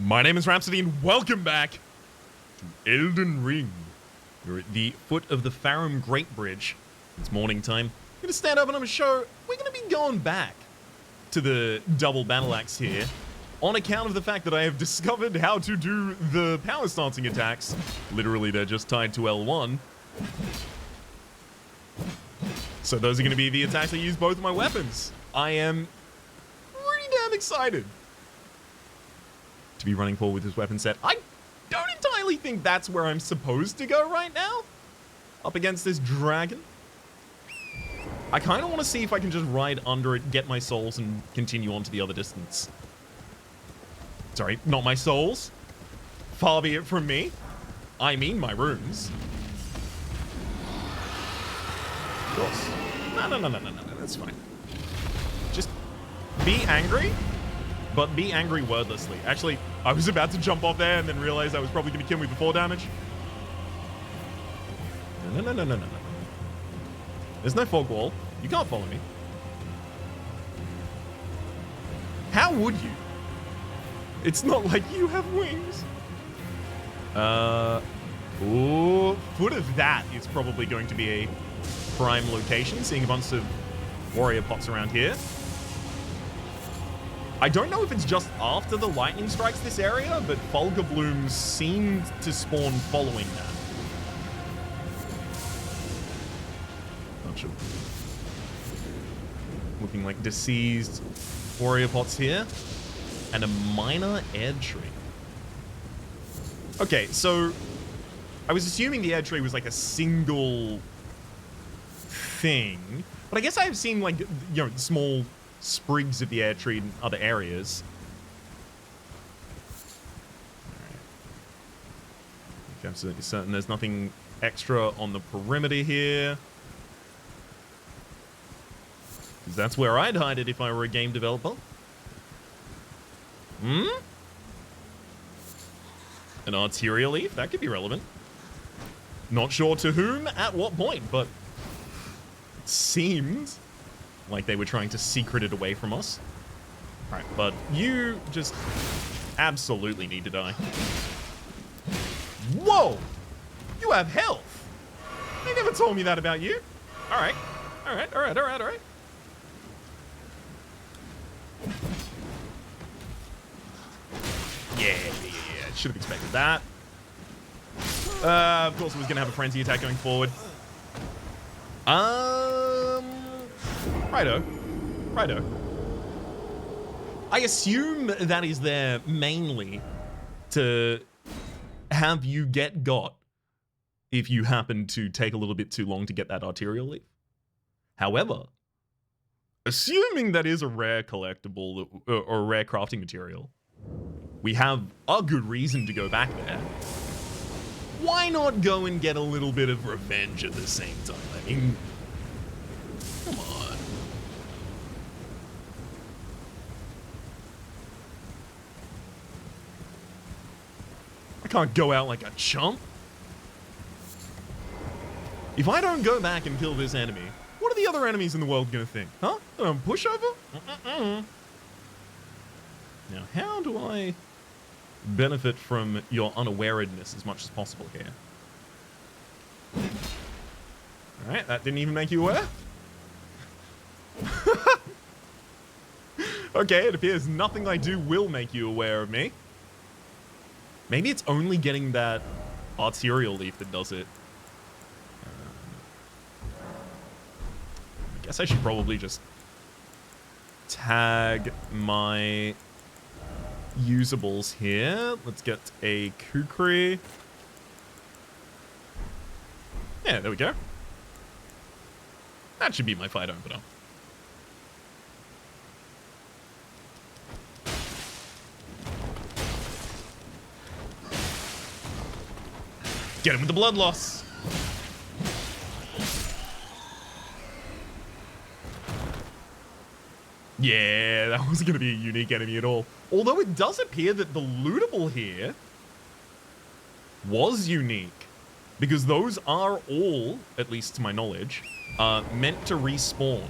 My name is Rhapsody and welcome back to Elden Ring. We're at the foot of the Farum Great Bridge. It's morning time. I'm going to stand up and I'm going to show we're going to be going back to the double battle axe here on account of the fact that I have discovered how to do the power stancing attacks. Literally, they're just tied to L1. So those are going to be the attacks that use both of my weapons. I am pretty damn excited to be running forward with this weapon set. I don't entirely think that's where I'm supposed to go right now. Up against this dragon. I kind of want to see if I can just ride under it, get my souls, and continue on to the other distance. Sorry, not my souls. Far be it from me. I mean my runes. Of course. No, that's fine. Just be angry, but be angry wordlessly. Actually, I was about to jump off there and then realized I was probably going to kill me before damage. No. There's no fog wall. You can't follow me. How would you? It's not like you have wings. Ooh, foot of that is probably going to be a prime location, seeing a bunch of warrior pots around here. I don't know if it's just after the lightning strikes this area, but Fulgur blooms seem to spawn following that. Bunch of looking like deceased warrior pots here. And a minor air tree. Okay, so I was assuming the air tree was like a single thing, but I guess I've seen like, you know, small sprigs of the air tree in other areas. Alright. I'm absolutely certain there's nothing extra on the perimeter here. Because that's where I'd hide it if I were a game developer. An arterial leaf? That could be relevant. Not sure to whom at what point, but it seemed like they were trying to secret it away from us. Alright, but you just absolutely need to die. Whoa! You have health! They never told me that about you. Alright. Alright. Yeah. Should have expected that. Of course, I was going to have a frenzy attack going forward. Righto. I assume that is there mainly to have you get got if you happen to take a little bit too long to get that arterial leaf. However, assuming that is a rare collectible or a rare crafting material, we have a good reason to go back there. Why not go and get a little bit of revenge at the same time? I mean, come on. I can't go out like a chump. If I don't go back and kill this enemy, what are the other enemies in the world gonna think? Huh? Pushover? Now, how do I benefit from your unawareness as much as possible here? Alright, that didn't even make you aware? Okay, it appears nothing I do will make you aware of me. Maybe it's only getting that arterial leaf that does it. I guess I should probably just tag my usables here. Let's get a kukri. Yeah, there we go. That should be my fight opener. Get him with the blood loss. Yeah, that wasn't going to be a unique enemy at all. Although it does appear that the lootable here was unique. Because those are all, at least to my knowledge, meant to respawn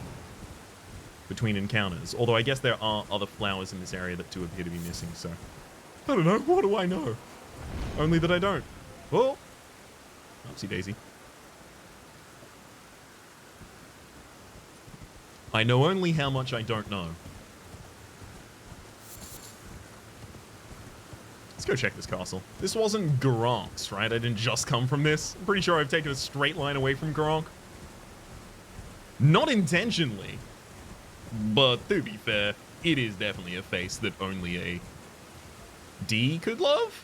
between encounters. Although I guess there are other flowers in this area that do appear to be missing, so I don't know. What do I know? Only that I don't. Oh. Oopsie daisy. I know only how much I don't know. Let's go check this castle. This wasn't Gronk's, right? I didn't just come from this. I'm pretty sure I've taken a straight line away from Gronk. Not intentionally. But to be fair, it is definitely a face that only a D could love.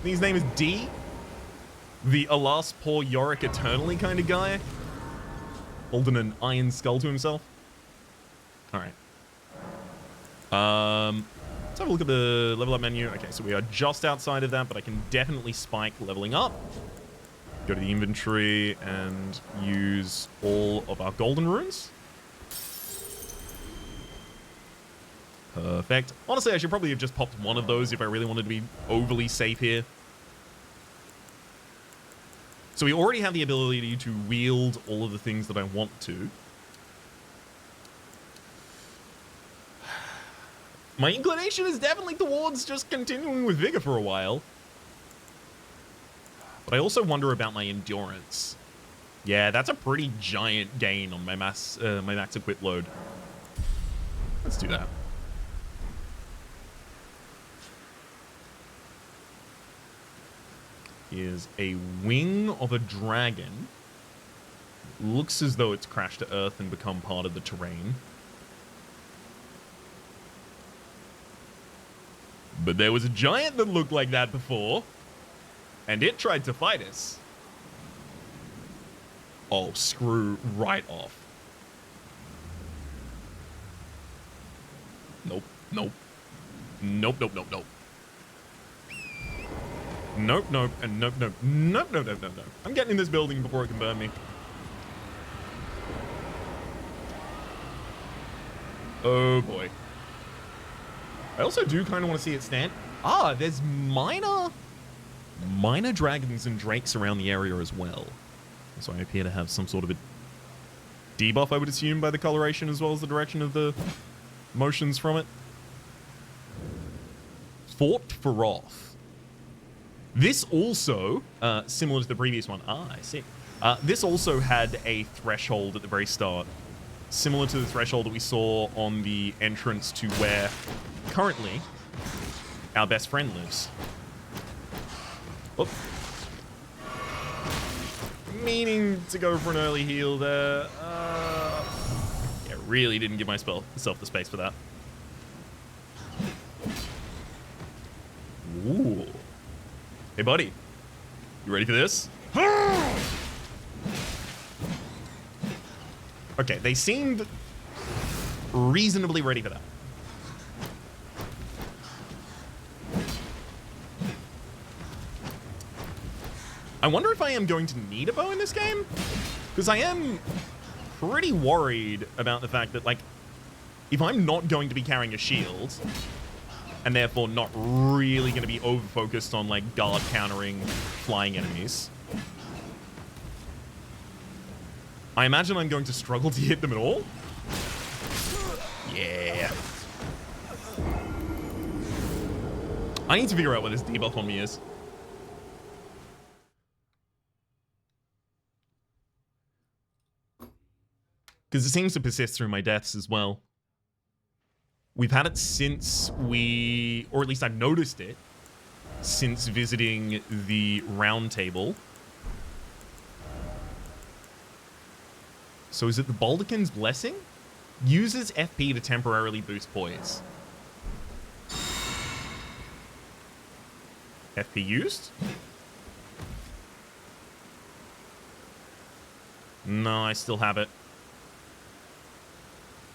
His name is D. The alas poor Yorick eternally kind of guy. Holding an iron skull to himself. Alright. Let's have a look at the level up menu. Okay, so we are just outside of that, but I can definitely spike leveling up. Go to the inventory and use all of our golden runes. Perfect. Honestly, I should probably have just popped one of those if I really wanted to be overly safe here. So we already have the ability to wield all of the things that I want to. My inclination is definitely towards just continuing with Vigor for a while. But I also wonder about my endurance. Yeah, that's a pretty giant gain on my max equip load. Let's do that. Here's a wing of a dragon. Looks as though it's crashed to earth and become part of the terrain. But there was a giant that looked like that before, and it tried to fight us. Oh, screw right off. Nope, nope. Nope, nope, nope, nope. Nope, nope, and nope, nope, nope, nope, nope, nope, nope. I'm getting in this building before it can burn me. Oh boy. I also do kind of want to see it stand. Ah, there's minor dragons and drakes around the area as well. So I appear to have some sort of a debuff, I would assume, by the coloration as well as the direction of the motions from it. Fort Feroth. This also, similar to the previous one. Ah, I see. This also had a threshold at the very start, similar to the threshold that we saw on the entrance to where currently our best friend lives. Oop. Meaning to go for an early heal there. Yeah, really didn't give myself the space for that. Ooh. Hey, buddy. You ready for this? Okay, they seemed reasonably ready for that. I wonder if I am going to need a bow in this game? Because I am pretty worried about the fact that, like, if I'm not going to be carrying a shield, and therefore not really going to be over-focused on, like, guard countering flying enemies, I imagine I'm going to struggle to hit them at all. Yeah. I need to figure out what this debuff on me is. Because it seems to persist through my deaths as well. We've had it since or at least I've noticed it, since visiting the round table. So is it the Baldachin's Blessing? Uses FP to temporarily boost poise. FP used? No, I still have it.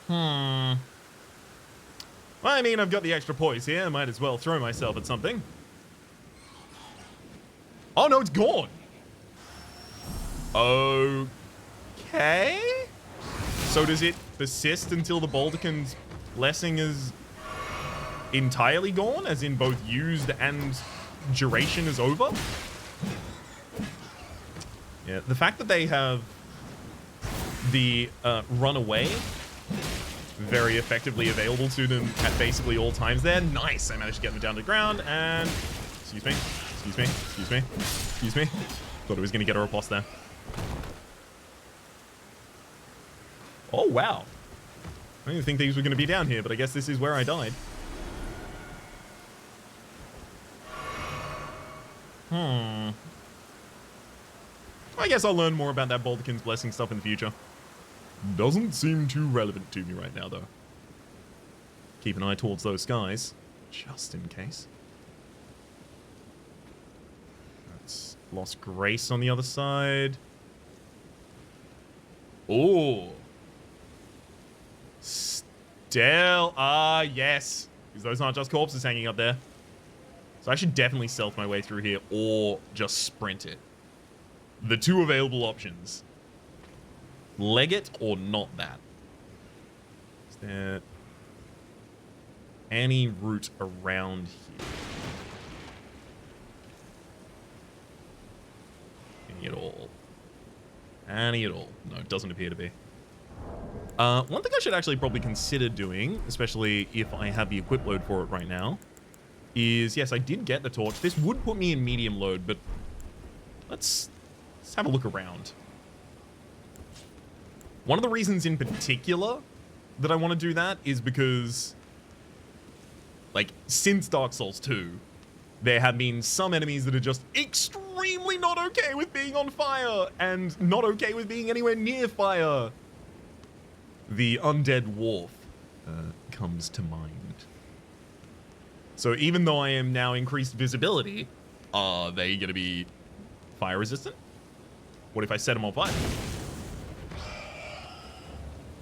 Well, I mean, I've got the extra poise here. I might as well throw myself at something. Oh, no, it's gone. Okay. So does it persist until the Baldachin's Blessing is entirely gone, as in both used and duration is over? Yeah, the fact that they have the run away very effectively available to them at basically all times there. Nice. I managed to get them down to the ground and... Excuse me. Excuse me. Excuse me. Excuse me. Thought it was going to get a riposte there. Oh, wow. I didn't think these were going to be down here, but I guess this is where I died. I guess I'll learn more about that Baldurkin's Blessing stuff in the future. Doesn't seem too relevant to me right now, though. Keep an eye towards those skies, just in case. That's Lost Grace on the other side. Oh. Still, yes. Because those aren't just corpses hanging up there. So I should definitely stealth my way through here or just sprint it. The two available options. Leg it or not that. Is there any route around here? Any at all? Any at all? No, it doesn't appear to be. One thing I should actually probably consider doing, especially if I have the equip load for it right now, is, yes, I did get the torch. This would put me in medium load, but let's have a look around. One of the reasons in particular that I want to do that is because, like, since Dark Souls 2, there have been some enemies that are just extremely not okay with being on fire and not okay with being anywhere near fire. The Undead Dwarf comes to mind. So even though I am now increased visibility, are they going to be fire resistant? What if I set them on fire?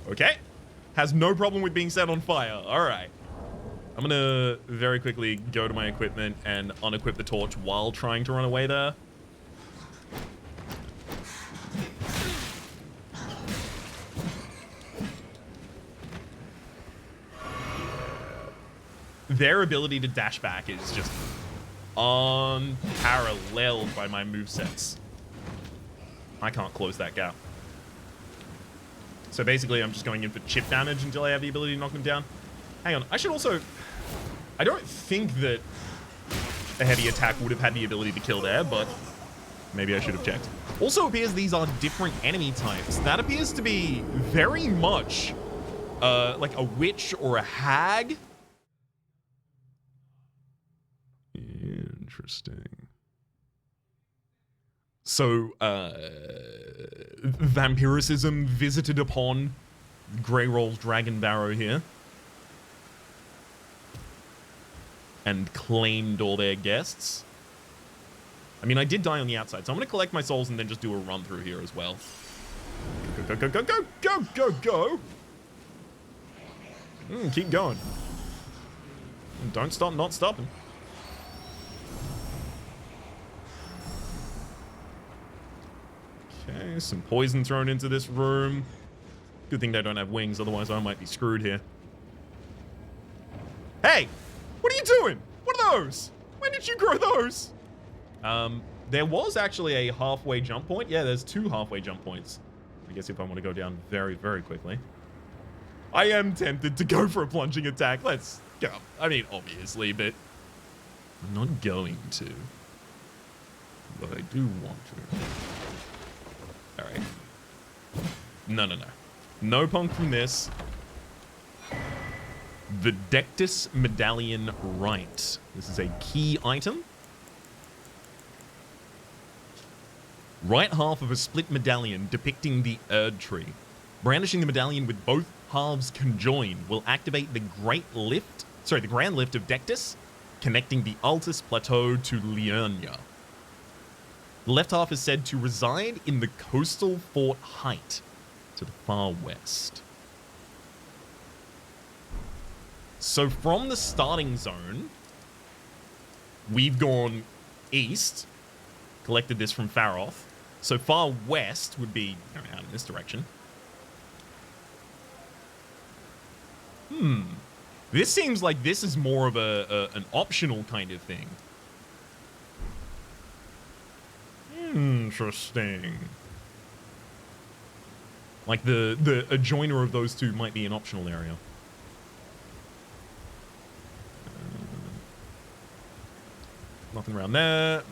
Okay. Has no problem with being set on fire. All right. I'm going to very quickly go to my equipment and unequip the torch while trying to run away there. Their ability to dash back is just unparalleled by my movesets. I can't close that gap. So basically, I'm just going in for chip damage until I have the ability to knock them down. Hang on, I should also... I don't think that a heavy attack would have had the ability to kill there, but maybe I should have checked. Also appears these are different enemy types. That appears to be very much like a witch or a hag. Interesting. So, vampiricism visited upon Greyroll's Dragon Barrow here. And claimed all their guests. I mean, I did die on the outside, so I'm going to collect my souls and then just do a run through here as well. Go, go, go, go, go, go, go, go! Keep going. Don't stop not stopping. Okay, some poison thrown into this room. Good thing they don't have wings, otherwise I might be screwed here. Hey! What are you doing? What are those? When did you grow those? There was actually a halfway jump point. Yeah, there's 2 halfway jump points. I guess if I want to go down very, very quickly. I am tempted to go for a plunging attack. Let's go. I mean, obviously, but I'm not going to. But I do want to. All right. No, no, no. No punk from this. The Dectus Medallion Rite. This is a key item. Right half of a split medallion depicting the Erd Tree. Brandishing the medallion with both halves conjoined will activate the Grand Lift of Dectus, connecting the Altus Plateau to Liurnia. The left half is said to reside in the coastal Fort Height to the far west. So from the starting zone, we've gone east, collected this from Faroth. So far west would be going out in this direction. This seems like this is more of an optional kind of thing. Interesting. Like the adjoiner of those two might be an optional area. Nothing around there.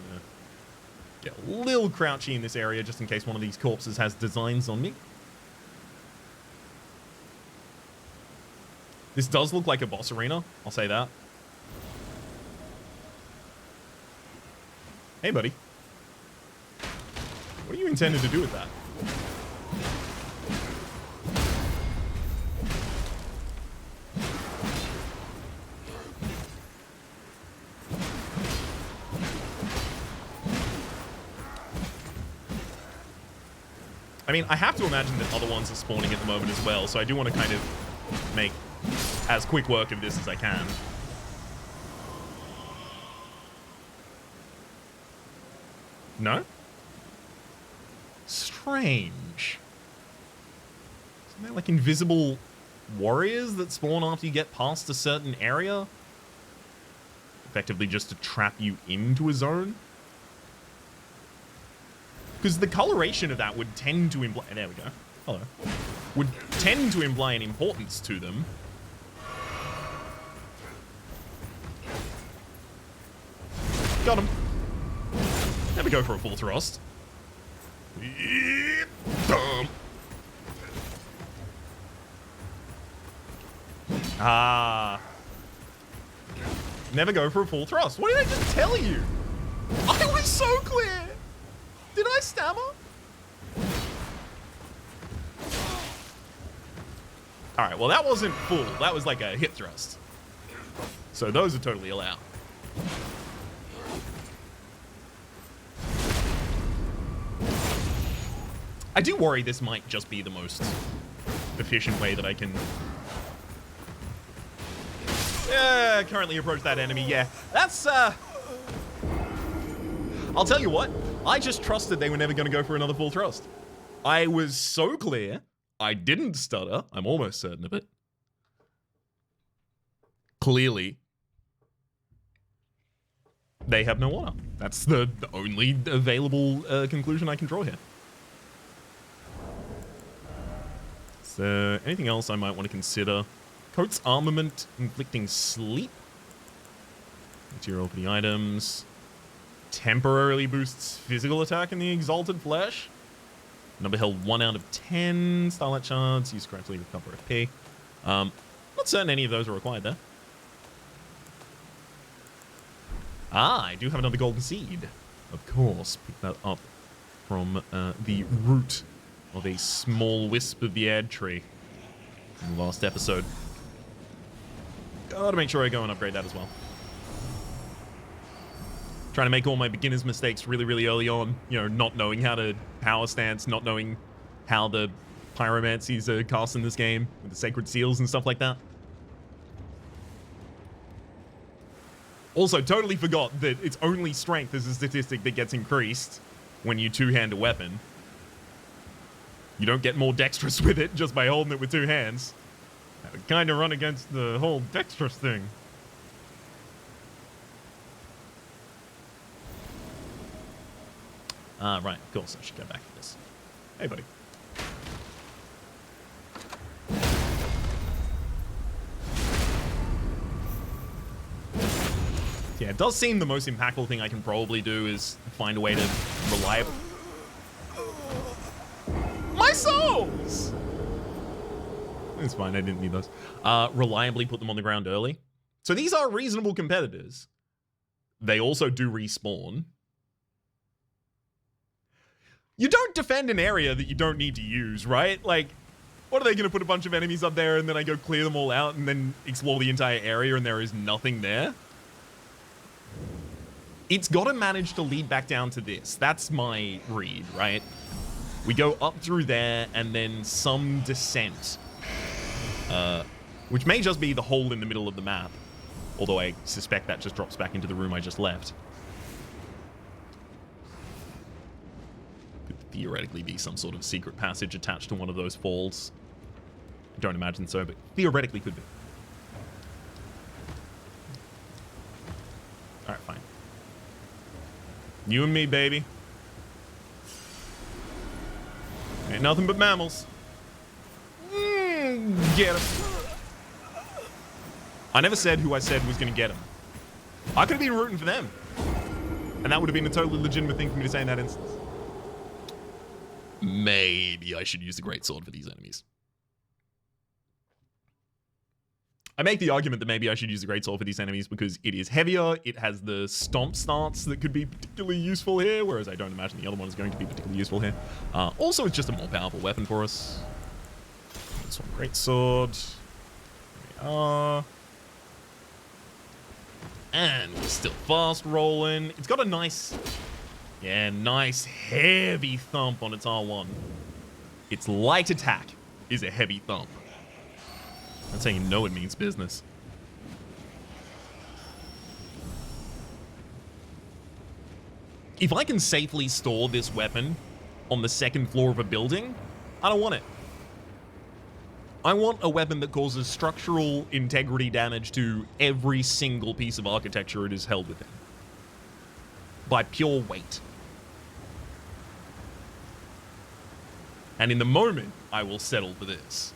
Get a little crouchy in this area just in case one of these corpses has designs on me. This does look like a boss arena, I'll say that. Hey, buddy. What are you intended to do with that? I mean, I have to imagine that other ones are spawning at the moment as well, so I do want to kind of make as quick work of this as I can. No? Strange. Isn't there like invisible warriors that spawn after you get past a certain area? Effectively just to trap you into a zone? Because the coloration of that would tend to imply... There we go. Hello. Would tend to imply an importance to them. Got him. Never go for a full thrust. Boom. Ah. Never go for a full thrust. What did I just tell you? I was so clear. Did I stammer? Alright, well that wasn't full. That was like a hip thrust. So those are totally allowed. I do worry this might just be the most efficient way that I can currently approach that enemy. Yeah, that's I'll tell you what, I just trusted they were never going to go for another full thrust. I was so clear. I didn't stutter. I'm almost certain of it. Clearly, they have no honor. That's the only available conclusion I can draw here. So, anything else I might want to consider? Coat's armament, inflicting sleep. Material for the items. Temporarily boosts physical attack in the exalted flesh. Number held 1 out of 10. Starlight shards. Use correctly to recover FP. Not certain any of those are required there. Ah, I do have another golden seed. Of course. Pick that up from the root of a small wisp of the ad tree in the last episode. Gotta make sure I go and upgrade that as well. Trying to make all my beginner's mistakes really, really early on. You know, not knowing how to power stance, not knowing how the pyromancies are cast in this game with the sacred seals and stuff like that. Also, totally forgot that it's only strength as a statistic that gets increased when you two-hand a weapon. You don't get more dexterous with it just by holding it with two hands. That would kind of run against the whole dexterous thing. Right, of course, I should go back to this. Hey, buddy. Yeah, it does seem the most impactful thing I can probably do is find a way to reliably... My souls! It's fine, I didn't need those. Reliably put them on the ground early. So these are reasonable competitors. They also do respawn. You don't defend an area that you don't need to use, right? Like, what are they going to put a bunch of enemies up there and then I go clear them all out and then explore the entire area and there is nothing there? It's got to manage to lead back down to this. That's my read, right? We go up through there and then some descent. Which may just be the hole in the middle of the map. Although I suspect that just drops back into the room I just left. Could theoretically be some sort of secret passage attached to one of those falls. I don't imagine so, but theoretically could be. Alright, fine. You and me, baby. Ain't nothing but mammals. Get him. I never said who I said was going to get him. I could have been rooting for them. And that would have been a totally legitimate thing for me to say in that instance. Maybe I should use the greatsword for these enemies. I make the argument that maybe I should use the greatsword for these enemies because it is heavier, it has the stomp stance that could be particularly useful here, whereas I don't imagine the other one is going to be particularly useful here. Also, it's just a more powerful weapon for us. This one, greatsword. There we are. And we're still fast rolling. It's got a nice, nice heavy thump on its R1. Its light attack is a heavy thump. That's how you know it means business. If I can safely store this weapon on the second floor of a building, I don't want it. I want a weapon that causes structural integrity damage to every single piece of architecture it is held within. By pure weight. And in the moment, I will settle for this.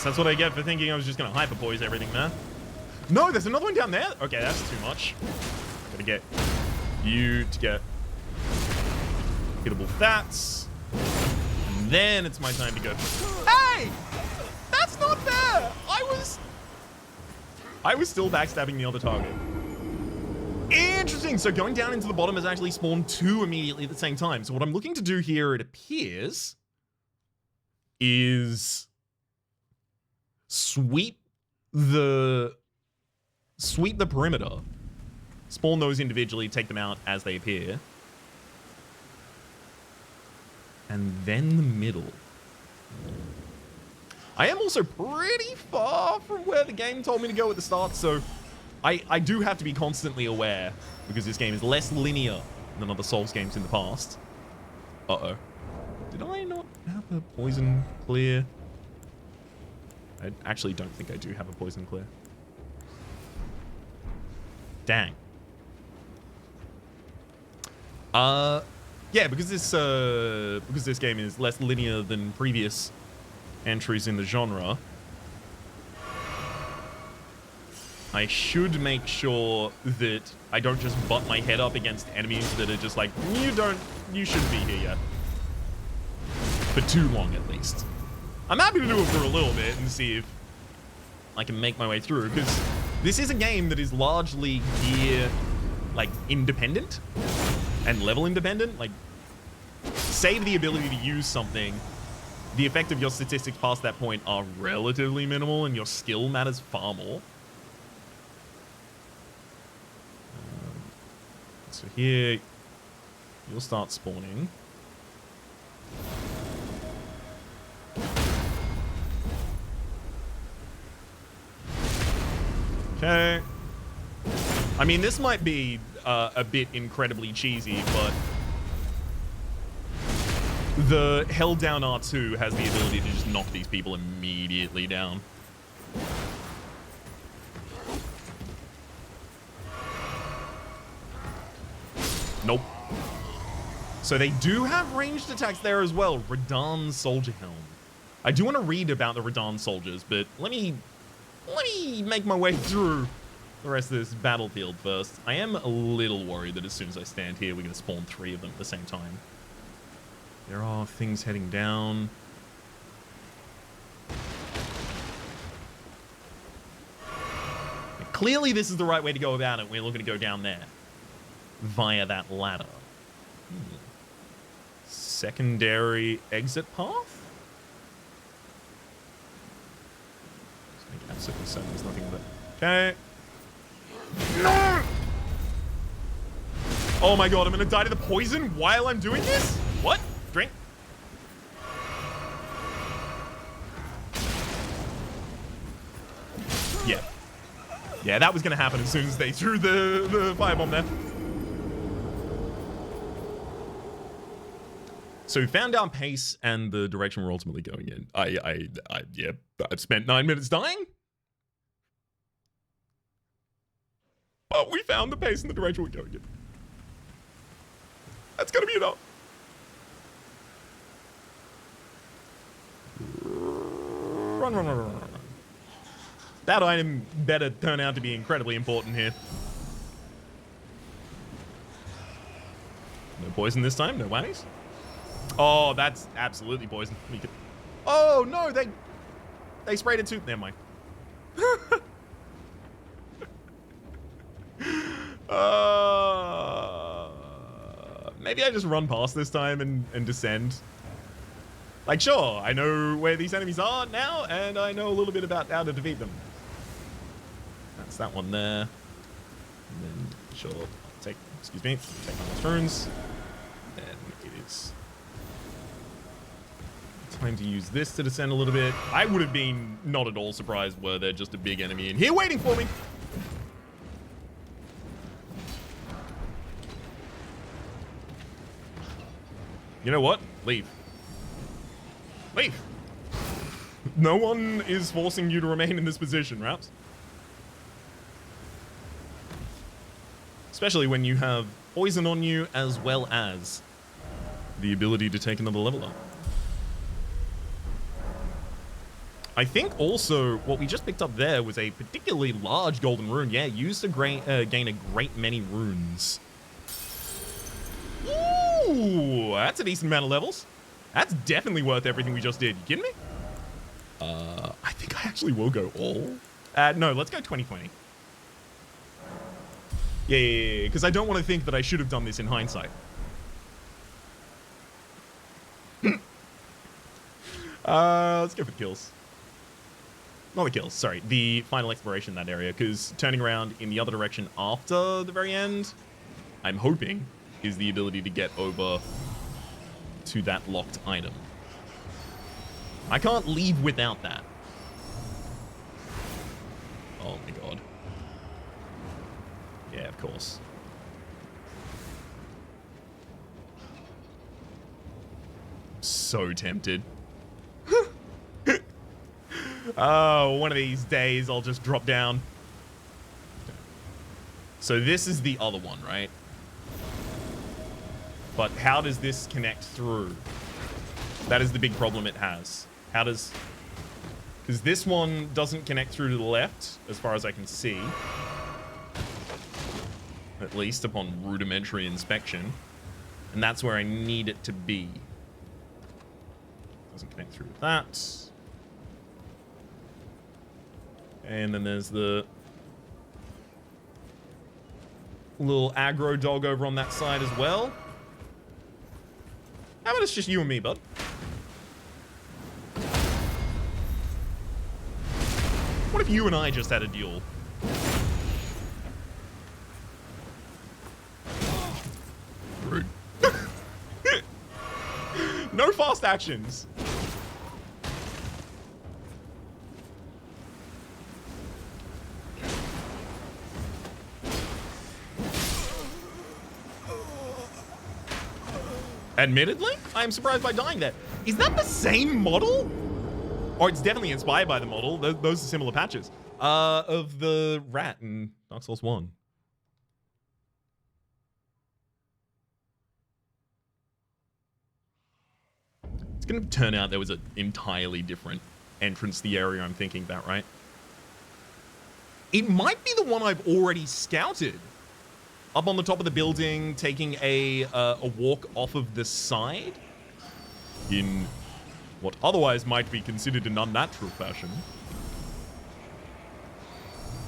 That's what I get for thinking I was just going to hyper-poise everything there. No, there's another one down there? Okay, that's too much. Gotta get you to get hittable fats. And then it's my time to go. Hey! That's not fair! I was still backstabbing the other target. Interesting. So going down into the bottom has actually spawned two immediately at the same time. So what I'm looking to do here, it appears, is sweep the perimeter, spawn those individually, take them out as they appear, and then the middle. I am also pretty far from where the game told me to go at the start, so I do have to be constantly aware, because this game is less linear than other Souls games in the past. Uh-oh. Did I not have a poison clear? I actually don't think I do have a poison clear. Dang. Yeah, because this game is less linear than previous entries in the genre, I should make sure that I don't just butt my head up against enemies that are just like, you shouldn't be here yet. For too long, at least. I'm happy to do it for a little bit and see if I can make my way through, because this is a game that is largely gear, like, independent and level independent. Like, save the ability to use something, the effect of your statistics past that point are relatively minimal, and your skill matters far more. So here, you'll start spawning. Okay. I mean, this might be a bit incredibly cheesy, but the held down R2 has the ability to just knock these people immediately down. Nope. So they do have ranged attacks there as well. Radan's Soldier Helm. I do want to read about the Radan soldiers, but let me make my way through the rest of this battlefield first. I am a little worried that as soon as I stand here, we're going to spawn 3 of them at the same time. There are things heading down. Clearly, this is the right way to go about it. We're looking to go down there via that ladder. Secondary exit path? Just make absolutely certain there's nothing with it. Okay. No! Oh my god, I'm gonna die to the poison while I'm doing this? What? Drink? Yeah. Yeah, that was gonna happen as soon as they threw the firebomb there. So found our pace and the direction we're ultimately going in. Yeah, I've spent 9 minutes dying. But we found the pace and the direction we're going in. That's gonna be enough. Run. That item better turn out to be incredibly important here. No poison this time, no whammies. Oh, that's absolutely poison. Oh no, they sprayed it too. Never mind. Maybe I just run past this time and descend. Like, sure, I know where these enemies are now, and I know a little bit about how to defeat them. That's that one there. And then, sure, I'll take one of those runes. And it is time to use this to descend a little bit. I would have been not at all surprised were there just a big enemy in here waiting for me. You know what? Leave. Leave. No one is forcing you to remain in this position, Raps. Especially when you have poison on you as well as the ability to take another level up. I think also what we just picked up there was a particularly large golden rune. Yeah, used to gain a great many runes. Ooh, that's a decent amount of levels. That's definitely worth everything we just did. You kidding me? I think I actually will go all. No, let's go 2020. Yeah, because I don't want to think that I should have done this in hindsight. Let's go for the kills. Not the kills, sorry. The final exploration in that area, because turning around in the other direction after the very end, I'm hoping, is the ability to get over to that locked item. I can't leave without that. Oh my god. Yeah, of course. So tempted. Oh, one of these days I'll just drop down. So this is the other one, right? But how does this connect through? That is the big problem it has. How does... Because this one doesn't connect through to the left, as far as I can see. At least upon rudimentary inspection. And that's where I need it to be. Doesn't connect through to that. And then there's the little aggro dog over on that side as well. How about it's just you and me, bud? What if you and I just had a duel? Rude. No fast actions. Admittedly, I am surprised by dying there. Is that the same model? Or it's definitely inspired by the model. Those are similar patches. Of the rat in Dark Souls 1. It's going to turn out there was an entirely different entrance to the area I'm thinking about, right? It might be the one I've already scouted. Up on the top of the building, taking a walk off of the side in what otherwise might be considered an unnatural fashion.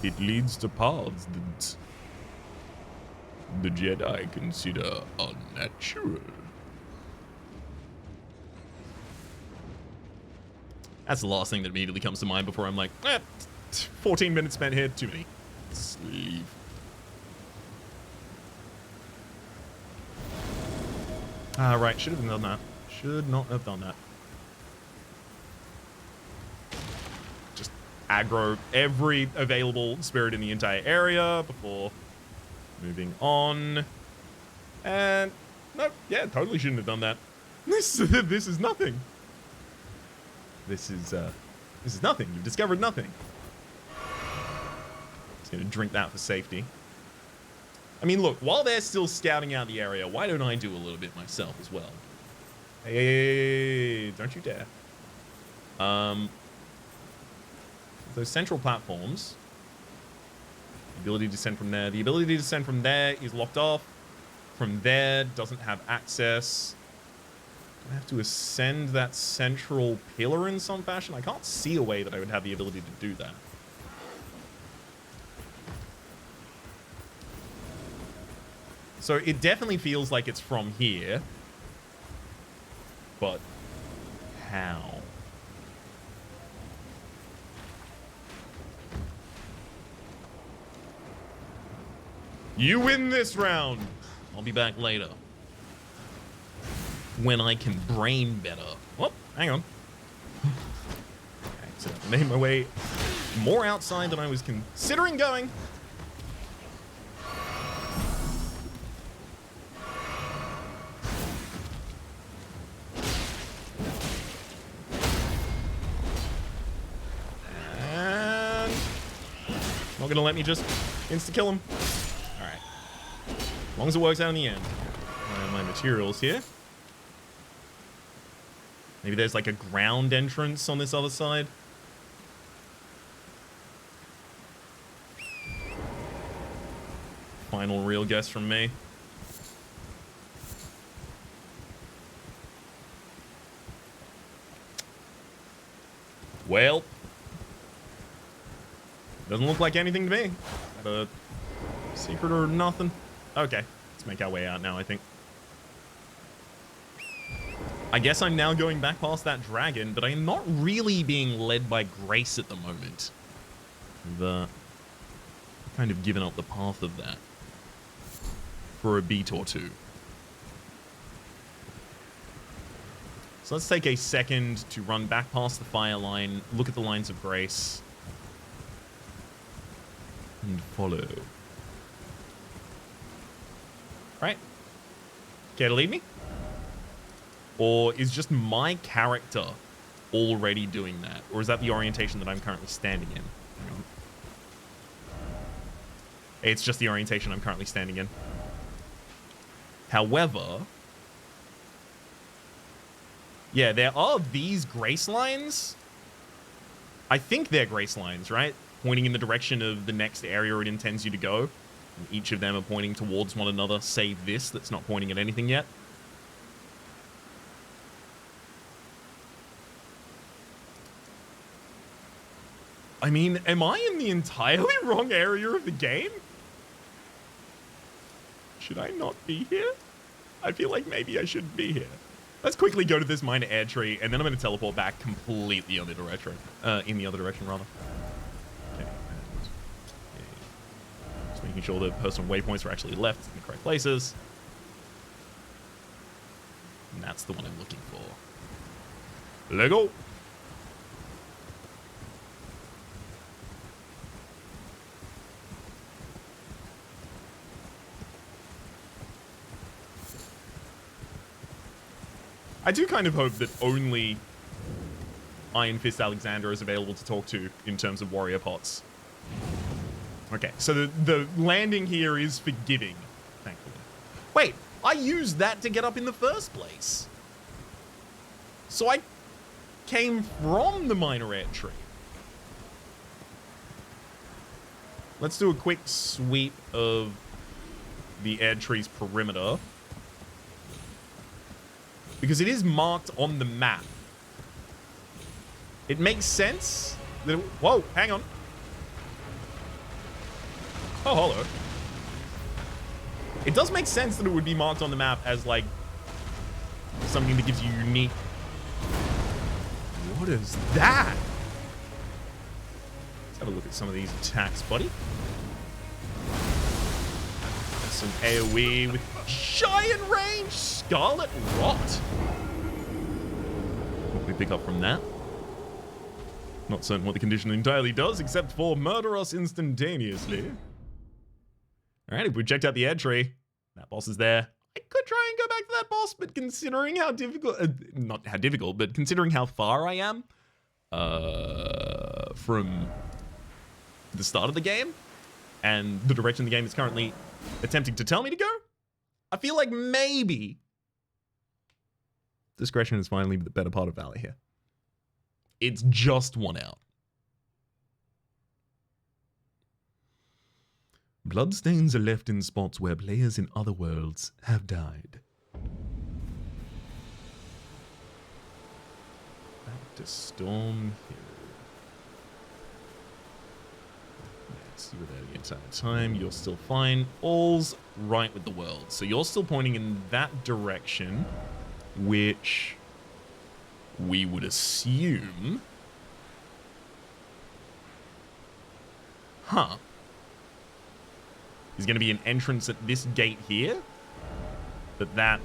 It leads to paths that the Jedi consider unnatural. That's the last thing that immediately comes to mind before I'm like, 14 minutes spent here, too many. Let's leave. Right, should have done that. Should not have done that. Just aggro every available spirit in the entire area before moving on. And, nope, yeah, totally shouldn't have done that. This is nothing. This is nothing. You've discovered nothing. Just gonna drink that for safety. I mean, look, while they're still scouting out the area, why don't I do a little bit myself as well? Hey, don't you dare. Those central platforms. The ability to descend from there. The ability to descend from there is locked off. From there, doesn't have access. I have to ascend that central pillar in some fashion. I can't see a way that I would have the ability to do that. So it definitely feels like it's from here. But how? You win this round. I'll be back later. When I can brain better. Oh, hang on. Okay, so I made my way more outside than I was considering going. And not gonna let me just insta-kill him. Alright. As long as it works out in the end. I have my materials here. Maybe there's like a ground entrance on this other side. Final real guess from me. Well, doesn't look like anything to me. Got a secret or nothing? Okay, let's make our way out now, I think. I guess I'm now going back past that dragon, but I'm not really being led by grace at the moment. I've kind of given up the path of that for a beat or two. So let's take a second to run back past the fire line, look at the lines of grace, and follow. Right? Care to lead me? Or is just my character already doing that? Or is that the orientation that I'm currently standing in? Hang on. It's just the orientation I'm currently standing in. However, yeah, there are these grace lines. I think they're grace lines, right? Pointing in the direction of the next area it intends you to go. And each of them are pointing towards one another, save this that's not pointing at anything yet. I mean, am I in the entirely wrong area of the game? Should I not be here? I feel like maybe I shouldn't be here. Let's quickly go to this minor air tree, and then I'm going to teleport back completely in the other direction. Rather. Okay. Just making sure the personal waypoints are actually left in the correct places. And that's the one I'm looking for. Let go. I do kind of hope that only Iron Fist Alexander is available to talk to in terms of warrior pots. Okay, so the landing here is forgiving, thankfully. Wait, I used that to get up in the first place. So I came from the minor air tree. Let's do a quick sweep of the air tree's perimeter. Because it is marked on the map. It makes sense that whoa, hang on. Oh, hello. It does make sense that it would be marked on the map as, like, something that gives you unique... What is that? Let's have a look at some of these attacks, buddy. That's some AoE with giant range. Scarlet Rot. What can we pick up from that? Not certain what the condition entirely does, except for murder us instantaneously. Alright, if we checked out the air tree, that boss is there. I could try and go back to that boss, but considering how difficult, not how difficult, but considering how far I am from the start of the game and the direction the game is currently attempting to tell me to go, I feel like maybe discretion is finally the better part of valor here. It's just one out. Bloodstains are left in spots where players in other worlds have died. Back to Storm here. Yes, you were there the entire time. You're still fine. All's right with the world. So you're still pointing in that direction, which we would assume... Huh. Is going to be an entrance at this gate here. But that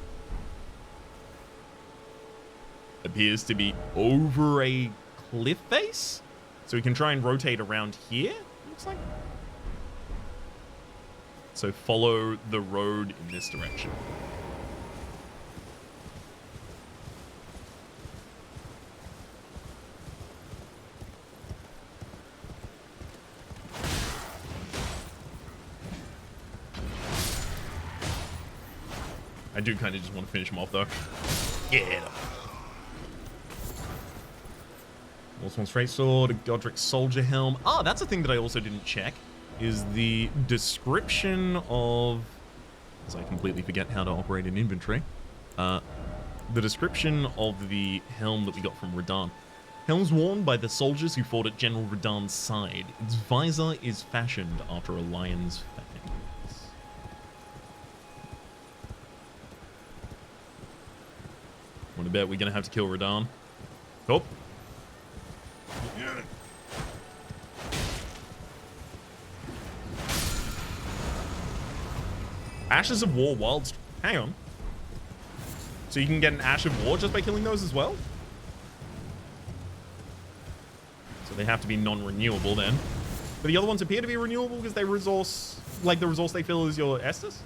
appears to be over a cliff face. So we can try and rotate around here, looks like. So follow the road in this direction. I do kind of just want to finish him off, though. Yeah. One straight sword, a Godric soldier helm. Ah, that's a thing that I also didn't check, is the description of... As I completely forget how to operate an inventory. The description of the helm that we got from Radahn. Helms worn by the soldiers who fought at General Radahn's side. Its visor is fashioned after a lion's fangs. Want to bet we're going to have to kill Radahn? Oh. Ashes of War Wild... Hang on. So you can get an Ash of War just by killing those as well? So they have to be non-renewable then. But the other ones appear to be renewable because they resource... Like, the resource they fill is your Estus?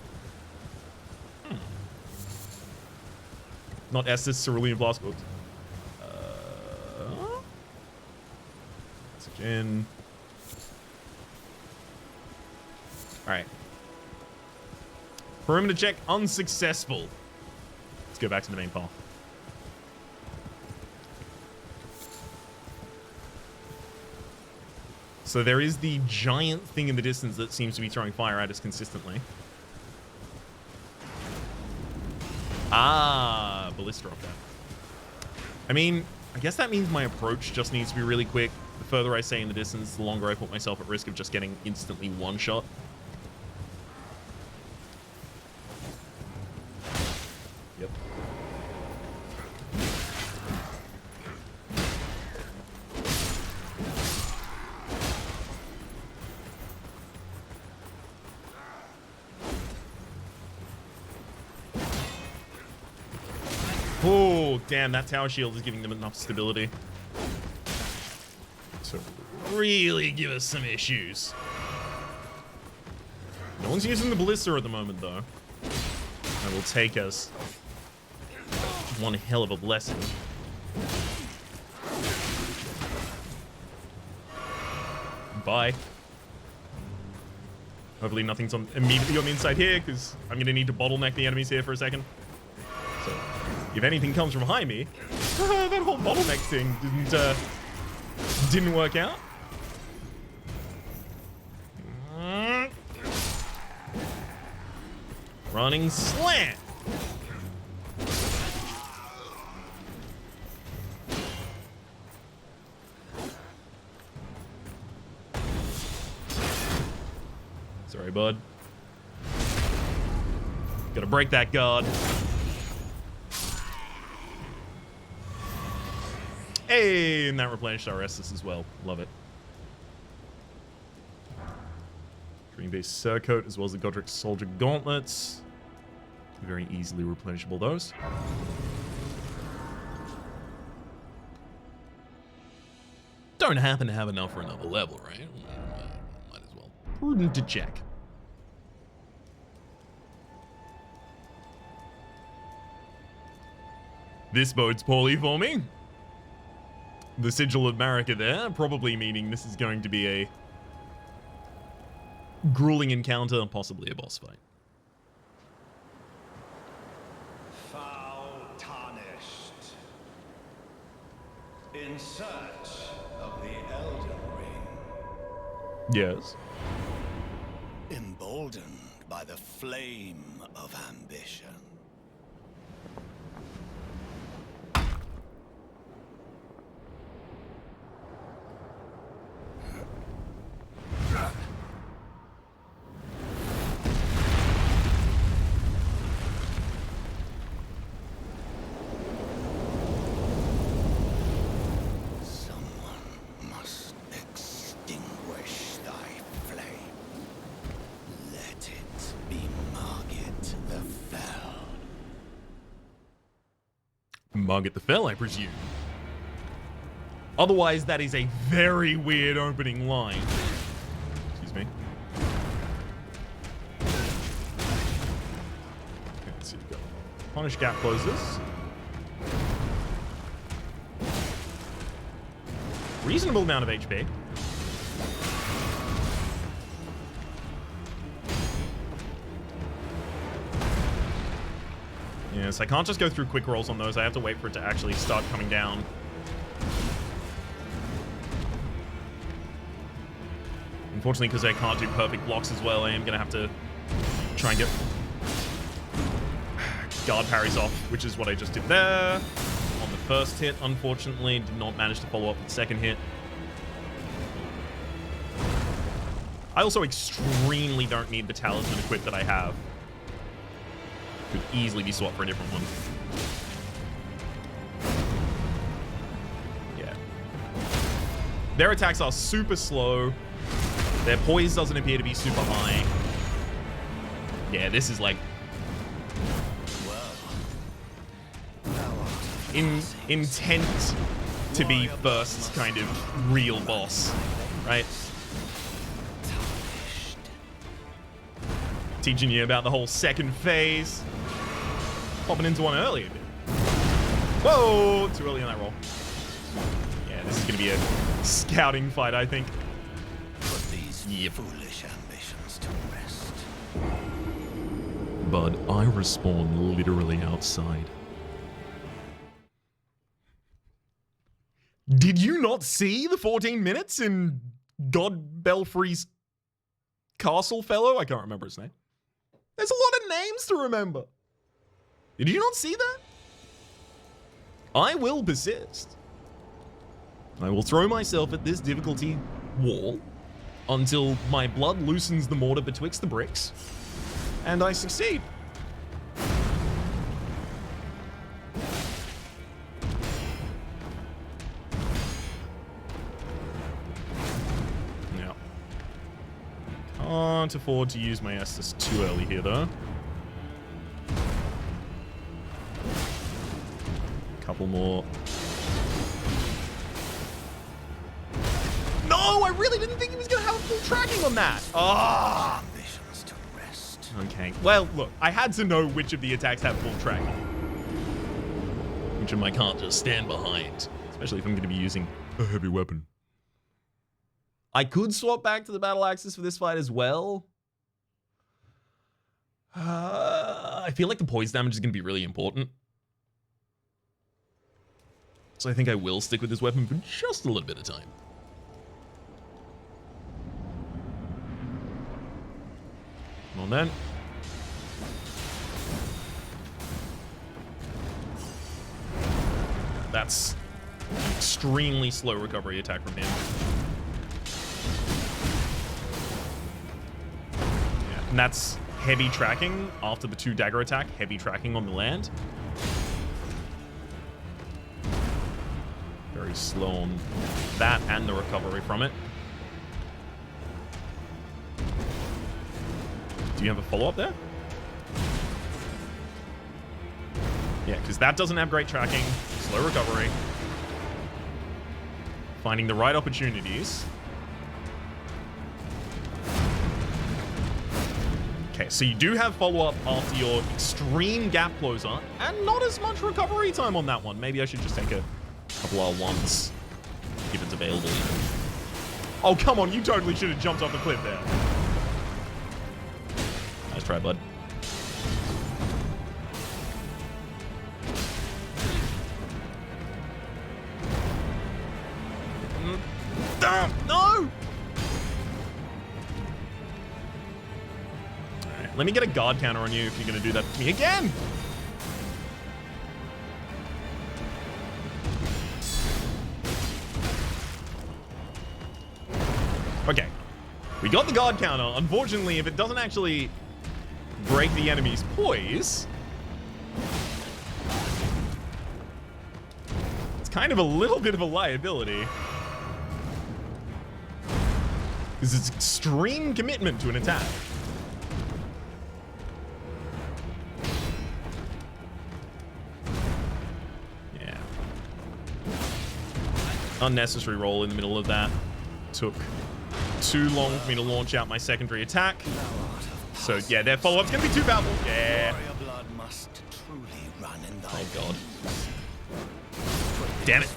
Not Estus, Cerulean Blast. Oops. Oxygen. Alright. Perimeter check unsuccessful. Let's go back to the main path. So there is the giant thing in the distance that seems to be throwing fire at us consistently. Ah, ballista off that. I mean, I guess that means my approach just needs to be really quick. The further I stay in the distance, the longer I put myself at risk of just getting instantly one shot. Yep. Oh, damn, that tower shield is giving them enough stability to really give us some issues. No one's using the ballista at the moment, though. That will take us one hell of a blessing. Bye. Hopefully nothing's immediately on the inside here, because I'm going to need to bottleneck the enemies here for a second. So, if anything comes from behind me, that whole bottleneck thing didn't work out. Running slant. Sorry, bud. Gotta break that guard. Hey, and that replenished our Estus as well. Love it. Dream-based surcoat as well as the Godric soldier gauntlets. Very easily replenishable, those. Don't happen to have enough for another level, right? Might as well. Prudent to check. This bodes poorly for me. The sigil of Margit there, probably meaning this is going to be a grueling encounter, possibly a boss fight. Foul tarnished. In search of the Elden Ring. Yes. Emboldened by the flame of ambition. Margit the Fell, I presume. Otherwise, that is a very weird opening line. Excuse me. Okay, let's see. Go. Punish gap closes. Reasonable amount of HP. Yes, I can't just go through quick rolls on those. I have to wait for it to actually start coming down. Unfortunately, because I can't do perfect blocks as well, I am going to have to try and get guard parries off, which is what I just did there. On the first hit, unfortunately, did not manage to follow up with the second hit. I also extremely don't need the talisman equip that I have. Could easily be swapped for a different one. Yeah. Their attacks are super slow. Their poise doesn't appear to be super high. Yeah, this is like... intent to be first kind of real boss, right? Teaching you about the whole second phase. Popping into one early a bit. Whoa! Too early on that roll. Yeah, this is going to be a scouting fight, I think. Put these foolish ambitions to rest. But I respawn literally outside. Did you not see the 14 minutes in God Belfry's castle fellow? I can't remember his name. There's a lot of names to remember. Did you not see that? I will persist. I will throw myself at this difficulty wall until my blood loosens the mortar betwixt the bricks, and I succeed. Now, can't afford to use my Estus too early here, though. Couple more. No, I really didn't think he was going to have full tracking on that. Ah. Ambitions to rest. Okay. Well, look, I had to know which of the attacks have full tracking. Which of them I can't just stand behind, especially if I'm going to be using a heavy weapon. I could swap back to the battle axes for this fight as well. I feel like the poise damage is going to be really important. So I think I will stick with this weapon for just a little bit of time. Come on then. That's an extremely slow recovery attack from him. Yeah, and that's heavy tracking after the 2 dagger attack, heavy tracking on the land. Very slow on that and the recovery from it. Do you have a follow-up there? Yeah, because that doesn't have great tracking. Slow recovery. Finding the right opportunities. Okay, So you do have follow-up after your extreme gap closer, and not as much recovery time on that one. Maybe I should just take a couple R1s if it's available even. Oh, come on, you totally should have jumped off the cliff there. Nice try, bud. No! Alright, let me get a guard counter on you if you're going to do that to me again! Okay. We got the guard counter. Unfortunately, if it doesn't actually break the enemy's poise, it's kind of a little bit of a liability. Because it's extreme commitment to an attack. Yeah. Unnecessary roll in the middle of that. Took too long for me to launch out my secondary attack. So yeah, their follow-up's gonna be too powerful. Yeah. Oh god. Damn it.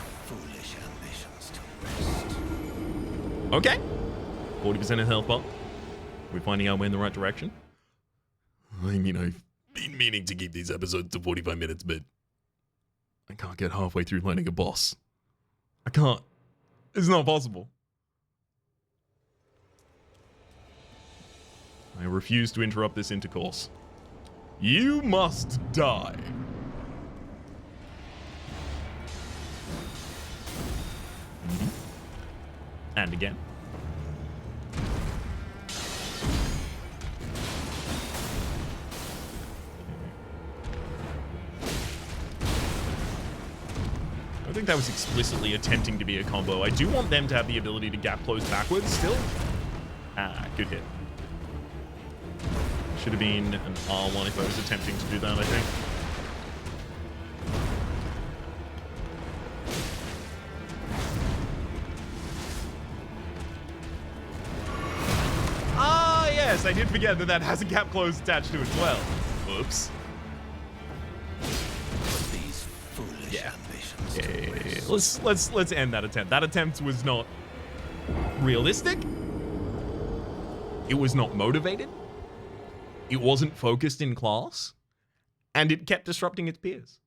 Okay. 40% of health bar. We're finding our way in the right direction. I mean, I've been meaning to keep these episodes to 45 minutes, but I can't get halfway through learning a boss. I can't. It's not possible. I refuse to interrupt this intercourse. You must die. And again. I think that was explicitly attempting to be a combo. I do want them to have the ability to gap close backwards still. Ah, good hit. Should have been an R1 if I was attempting to do that, I think. Ah, yes, I did forget that that has a gap close attached to it as well. Oops. Yeah. Yeah. Let's end that attempt. That attempt was not realistic. It was not motivated. It wasn't focused in class, and it kept disrupting its peers.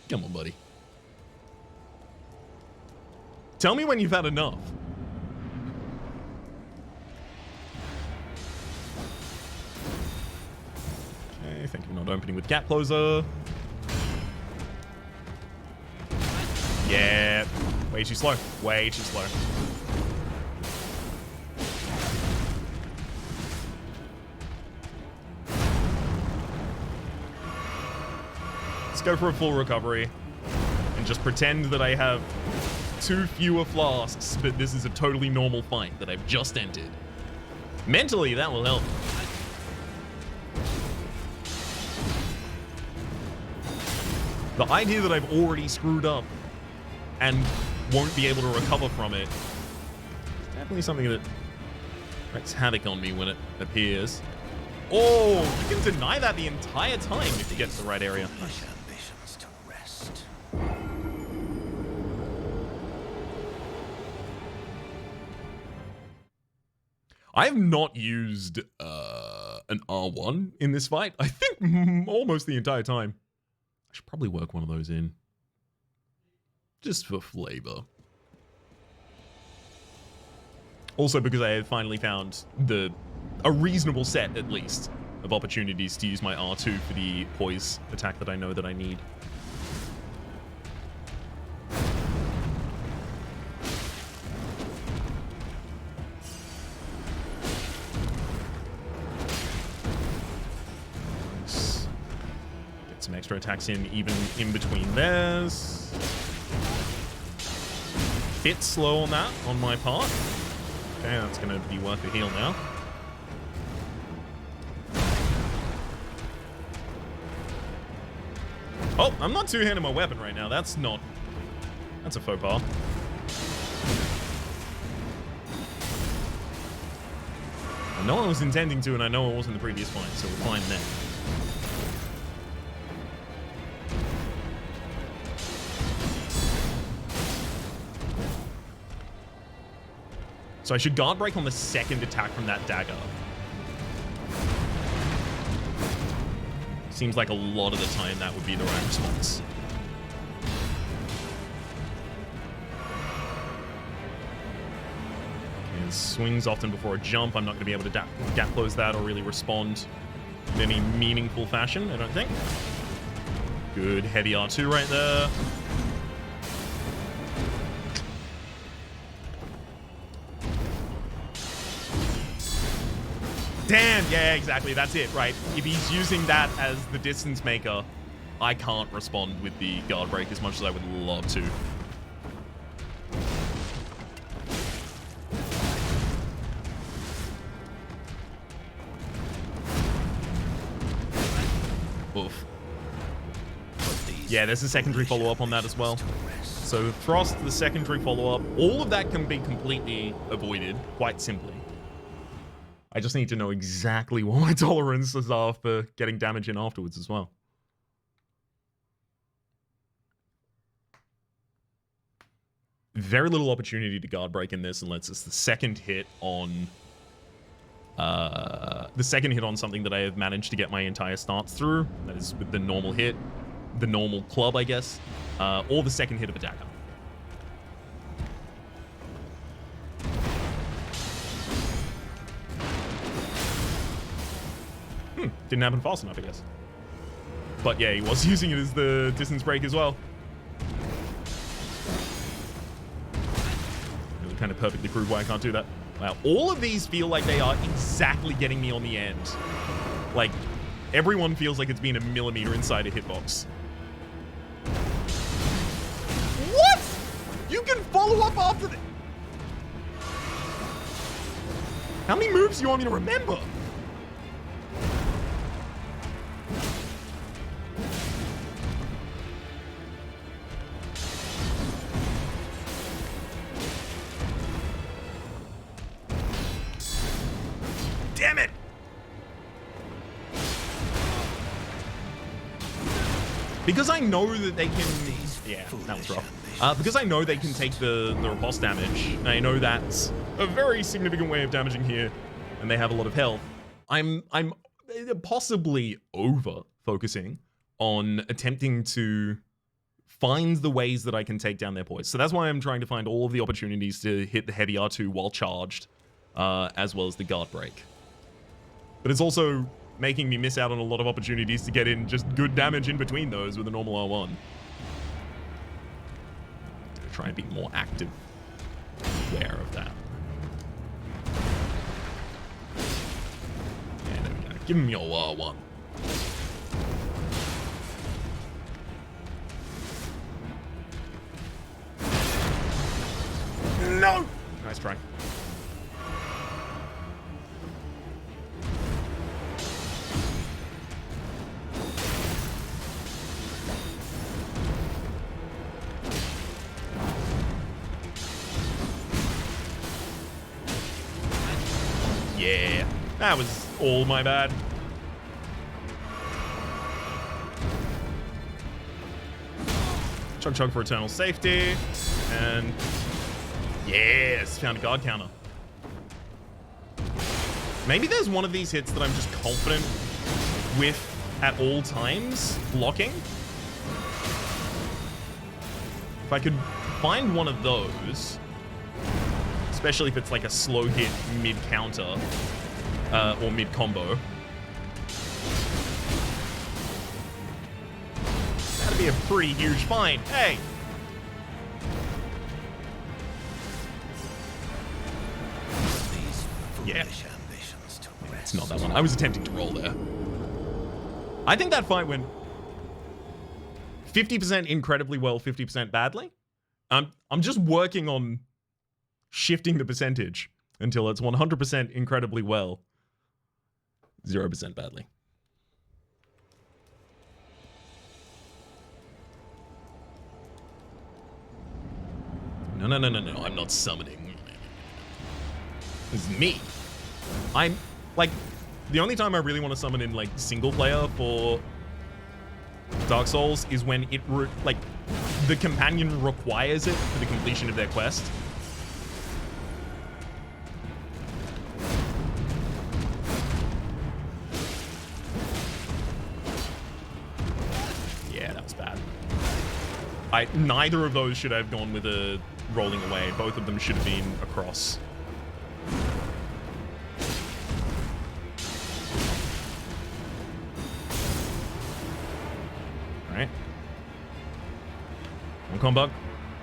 Come on, buddy. Tell me when you've had enough. Okay, thank you for not opening with gap closer. Yeah, way too slow. Way too slow. Let's go for a full recovery and just pretend that I have 2 fewer flasks, but this is a totally normal fight that I've just entered. Mentally, that will help. The idea that I've already screwed up and won't be able to recover from it. It's definitely something that wreaks havoc on me when it appears. Oh, you can deny that the entire time if you get to the right area. Nice. I have not used an R1 in this fight. I think almost the entire time. I should probably work one of those in. Just for flavor. Also because I have finally found a reasonable set, at least, of opportunities to use my R2 for the poise attack that I know that I need. Nice. Get some extra attacks in, even in between theirs. Bit slow on that, on my part. Okay, that's gonna be worth a heal now. Oh, I'm not two-handing my weapon right now. That's a faux pas. I know I was intending to, and I know I was in the previous fight, so we're fine there. So I should guard break on the second attack from that dagger. Seems like a lot of the time that would be the right response. Okay, swings often before a jump. I'm not going to be able to gap close that or really respond in any meaningful fashion, I don't think. Good heavy R2 right there. Damn, yeah, exactly. That's it, right? If he's using that as the distance maker, I can't respond with the guard break as much as I would love to. Oof. Yeah, there's a secondary follow-up on that as well. So Frost, the secondary follow-up, all of that can be completely avoided quite simply. I just need to know exactly what my tolerances are for getting damage in afterwards as well. Very little opportunity to guard break in this unless it's the second hit on something that I have managed to get my entire stance through. That is with the normal hit, the normal club, I guess, or the second hit of a dagger. Didn't happen fast enough, I guess. But yeah, he was using it as the distance break as well. Really kind of perfectly proved why I can't do that. Wow, all of these feel like they are exactly getting me on the end. Like, everyone feels like it's been a millimeter inside a hitbox. What? You can follow up after that? How many moves do you want me to remember? Damn it! Because I know that they can... Yeah, that was rough. Because I know they can take the riposte damage, I know that's a very significant way of damaging here, and they have a lot of health. I'm possibly over-focusing on attempting to find the ways that I can take down their poise. So that's why I'm trying to find all of the opportunities to hit the heavy R2 while charged, as well as the guard break. But it's also making me miss out on a lot of opportunities to get in just good damage in between those with a normal R1. Try and be more active, aware of that. Yeah, there we go. Give him your R1. No! Nice try. Yeah, that was all my bad. Chug chug for eternal safety. And yes, found a guard counter. Maybe there's one of these hits that I'm just confident with at all times, blocking. If I could find one of those, especially if it's like a slow hit mid-counter, or mid-combo. That'd be a pretty huge find. Hey! Yeah. It's not that one. I was attempting to roll there. I think that fight went 50% incredibly well, 50% badly. I'm just working on shifting the percentage until it's 100% incredibly well, 0% badly. No, no, no, no, no. I'm not summoning. It's me. I'm, like, the only time I really want to summon in, like, single player for Dark Souls is when it, like, the companion requires it for the completion of their quest. Yeah, that was bad. Neither of those should have gone with a rolling away. Both of them should have been across. Alright. One combo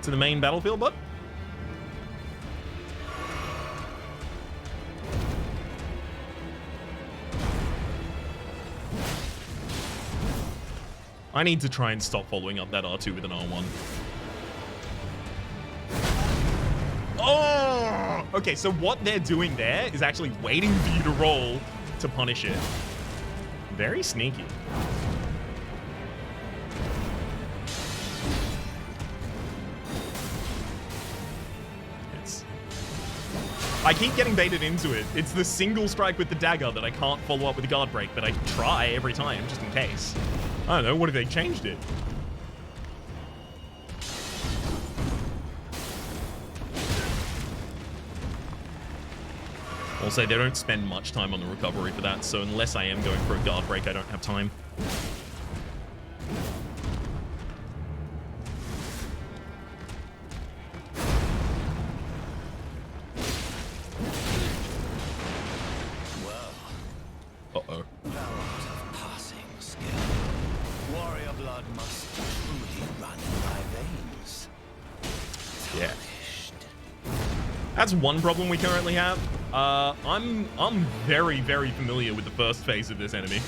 to the main battlefield, bud. I need to try and stop following up that R2 with an R1. Oh! Okay, so what they're doing there is actually waiting for you to roll to punish it. Very sneaky. I keep getting baited into it. It's the single strike with the dagger that I can't follow up with a guard break, but I try every time, just in case. I don't know, what if they changed it? Also, they don't spend much time on the recovery for that, so unless I am going for a guard break, I don't have time. Uh-oh. Passing skill. Warrior blood must truly run in my veins. Yeah. That's one problem we currently have. I'm very, very familiar with the first phase of this enemy.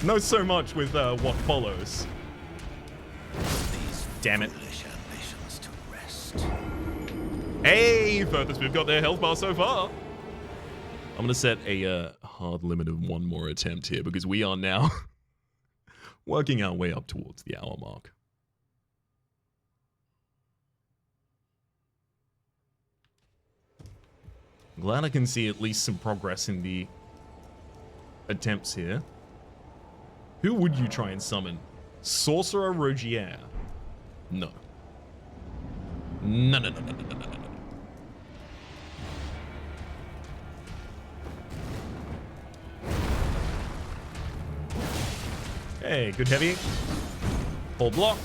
Not so much with what follows. Damn it. Hey, furthest we've got their health bar so far. I'm gonna set a hard limit of one more attempt here because we are now working our way up towards the hour mark. Glad I can see at least some progress in the attempts here. Who would you try and summon? Sorcerer Rogier? No. No, no, no, no, no, no, no, no. Hey, good heavy. Hold block.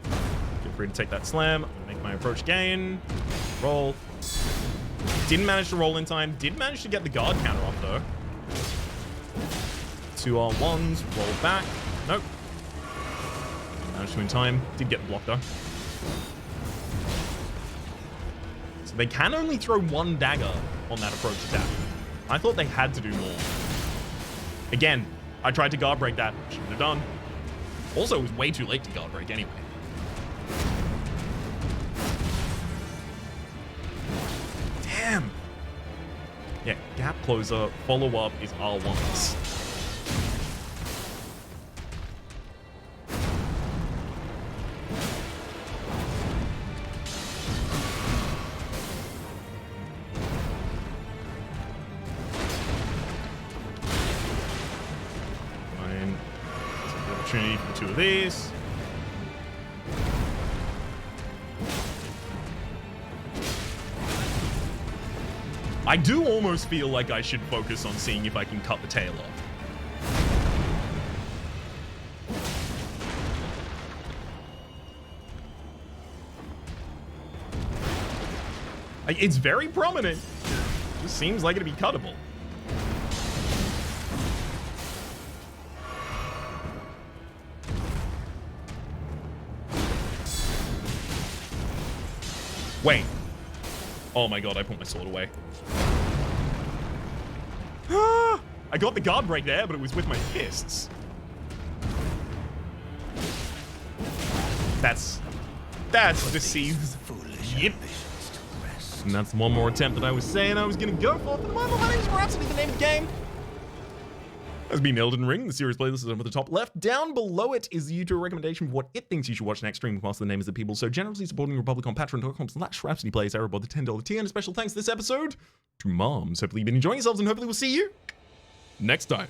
Feel free to take that slam. I'm gonna make my approach gain. Roll. Didn't manage to roll in time. Did manage to get the guard counter off though. 2 R1s. Roll back. Nope. Managed to in time. Did get the block though. So they can only throw one dagger on that approach attack. I thought they had to do more. Again, I tried to guard break that. Shouldn't have done. Also, it was way too late to guard break anyway. Damn. Yeah, gap closer, follow up is R1s. Fine. Take the opportunity for 2 of these. I do almost feel like I should focus on seeing if I can cut the tail off. It's very prominent. Just seems like it'd be cuttable. Wait. Oh my god, I put my sword away. I got the guard break there, but it was with my fists. That's deceived. Yep. And that's one more attempt that I was saying I was gonna go for the moment. My name's Rhapsody, the name of the game. Has been Elden Ring. The series playlist is over the top left. Down below it is the YouTube recommendation of what it thinks you should watch next stream. Whilst the name is the people so generously supporting Republic on patreon.com/Rhapsody plays Aerobot the $10 tier. And a special thanks this episode to moms. Hopefully you've been enjoying yourselves and hopefully we'll see you next time.